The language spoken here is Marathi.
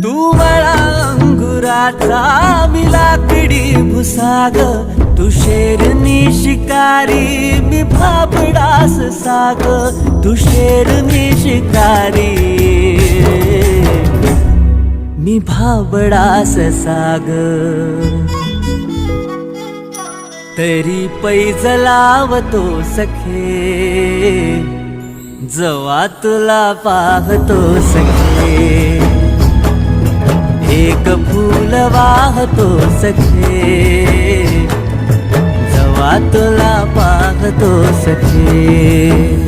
तू मला अंगुराचा मी लाकडी भुसाग, तू शेरनी शिकारी मी भाबडास साग, तू शेरनी शिकारी मी भाबडास साग. तरी पैज लावतो सखे जवा तुला पाहतो सखे, एक फूल वाहतो सखे जवा तुला पाहतो सखे.